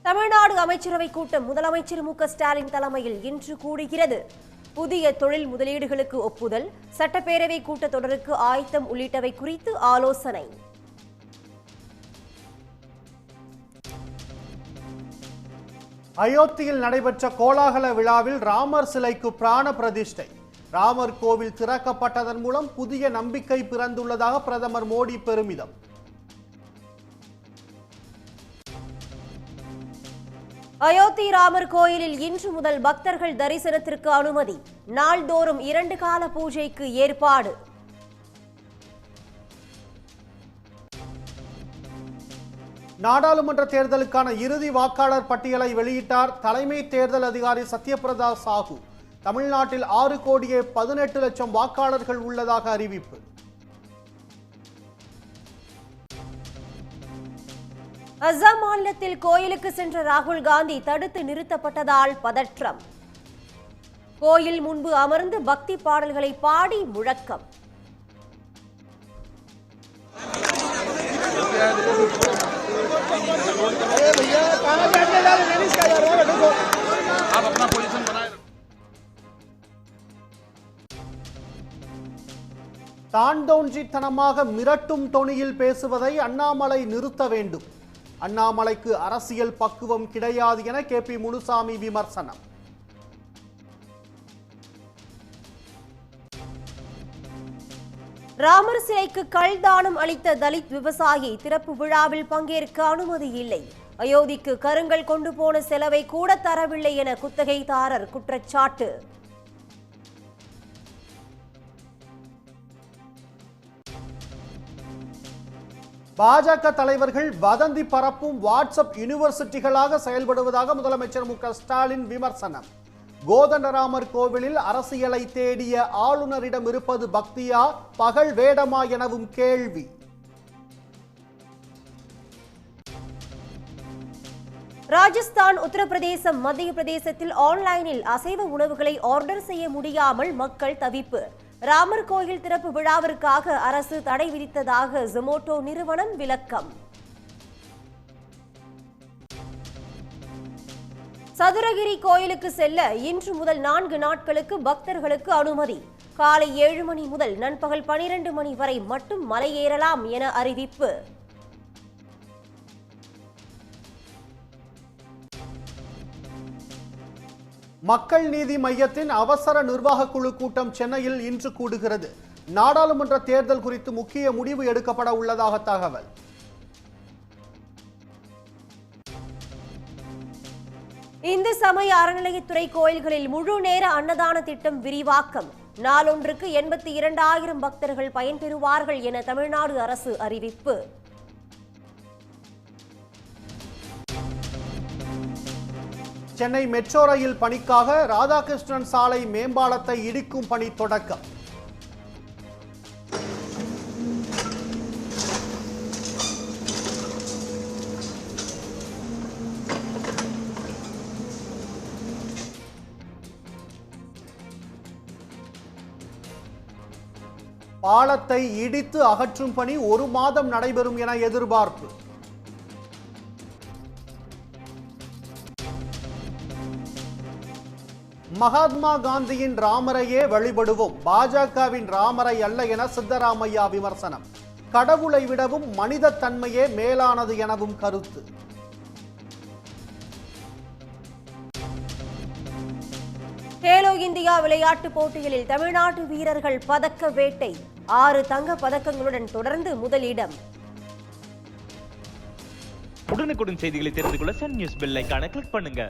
தமிழ்நாடு அமைச்சரவை கூட்டம் முதலமைச்சர் மு க ஸ்டாலின் தலைமையில் இன்று கூடுகிறது. புதிய தொழில் முதலீடுகளுக்கு ஒப்புதல், சட்டப்பேரவை கூட்டத்தொடருக்கு ஆயத்தம் உள்ளிட்டவை குறித்து ஆலோசனை. அயோத்தியில் நடைபெற்ற கோலாகல விழாவில் ராமர் சிலைக்கு பிராண பிரதிஷ்டை. ராமர் கோவில் திறக்கப்பட்டதன் மூலம் புதிய நம்பிக்கை பிறந்துள்ளதாக பிரதமர் மோடி பெருமிதம். அயோத்தி ராமர் கோயிலில் இன்று முதல் பக்தர்கள் தரிசனத்திற்கு அனுமதி. நாள்தோறும் 2 கால பூஜைக்கு ஏற்பாடு. நாடாளுமன்ற தேர்தலுக்கான இறுதி வாக்காளர் பட்டியலை வெளியிட்டார் தலைமை தேர்தல் அதிகாரி சத்யபிரதா சாஹூ. தமிழ்நாட்டில் 6,18,00,000 வாக்காளர்கள் உள்ளதாக அறிவிப்பு. அசாம் மாநிலத்தில் கோயிலுக்கு சென்ற ராகுல் காந்தி தடுத்து நிறுத்தப்பட்டதால் பதற்றம். கோயில் முன்பு அமர்ந்து பக்தி பாடல்களை பாடி முழக்கம். தான் தோன்றித்தனமாக மிரட்டும் தொனியில் பேசுவதை அண்ணாமலை நிறுத்த வேண்டும். அண்ணாமலைக்கு அரசியல் பக்குவம் கிடையாது என கே பி முனுசாமி விமர்சனம். ராமர் சிலைக்கு கல் தானம் அளித்த தலித் விவசாயி திறப்பு விழாவில் பங்கேற்க அனுமதி இல்லை. அயோத்திக்கு கருங்கல் கொண்டு போன செலவை கூட தரவில்லை என குத்தகைதாரர் குற்றச்சாட்டு. பாஜக தலைவர்கள் வதந்தி பரப்பும் வாட்ஸ்அப் யூனிவர்சிட்டிகளாக செயல்படுவதாக முதலமைச்சர் மு க ஸ்டாலின் விமர்சனம். கோதண்டராமர் கோவிலில் அரசியலை தேடிய ஆளுநரிடம் இருப்பது பக்தியா, பகல் வேடமா எனவும் கேள்வி. ராஜஸ்தான், உத்தரப்பிரதேசம், மத்திய பிரதேசத்தில் ஆன்லைனில் அசைவ உணவுகளை ஆர்டர் செய்ய முடியாமல் மக்கள் தவிப்பு. ராமர் கோயில் திறப்பு விழாவிற்காக அரசு தடை விதித்ததாக ஜொமோட்டோ நிறுவனம் விளக்கம். சதுரகிரி கோயிலுக்கு செல்ல இன்று முதல் 4 நாட்களுக்கு பக்தர்களுக்கு அனுமதி. காலை 7 மணி முதல் நண்பகல் 12 மணி வரை மட்டும் மலை ஏறலாம் என அறிவிப்பு. மக்கள் நீதி மையத்தின் அவசர நிர்வாக குழு கூட்டம் சென்னையில் இன்று கூடுகிறது. நாடாளுமன்ற தேர்தல் குறித்து முக்கிய முடிவு எடுக்கப்பட உள்ளதாக தகவல். இந்து சமய அறநிலையத்துறை கோயில்களில் முழு நேர அன்னதான திட்டம் விரிவாக்கம். நாளொன்றுக்கு 82,000 பக்தர்கள் பயன்பெறுவார்கள் என தமிழ்நாடு அரசு அறிவிப்பு. சென்னை மெட்ரோ ரயில் பணிக்காக ராதாகிருஷ்ணன் சாலை மேம்பாலத்தை இடிக்கும் பணி தொடக்கம். பாலத்தை இடித்து அகற்றும் பணி 1 மாதம் நடைபெறும் என எதிர்பார்ப்பு. மகாத்மா காந்தியின் ராமரையே வழிபடுவோம், பாஜகவின் ராமரை அல்ல என சித்தராமையா விமர்சனம். கடவுளை விடவும் மனித தன்மையே மேலானது எனவும் கருத்து. கேலோ இந்தியா விளையாட்டுப் போட்டிகளில் தமிழ்நாட்டு வீரர்கள் பதக்க வேட்டை. 6 தங்க பதக்கங்களுடன் தொடர்ந்து முதலிடம். உடனுக்குடன் செய்திகளை தெரிந்து கொள்ள சன் நியூஸ் பெல் ஐகானை கிளிக் பண்ணுங்க.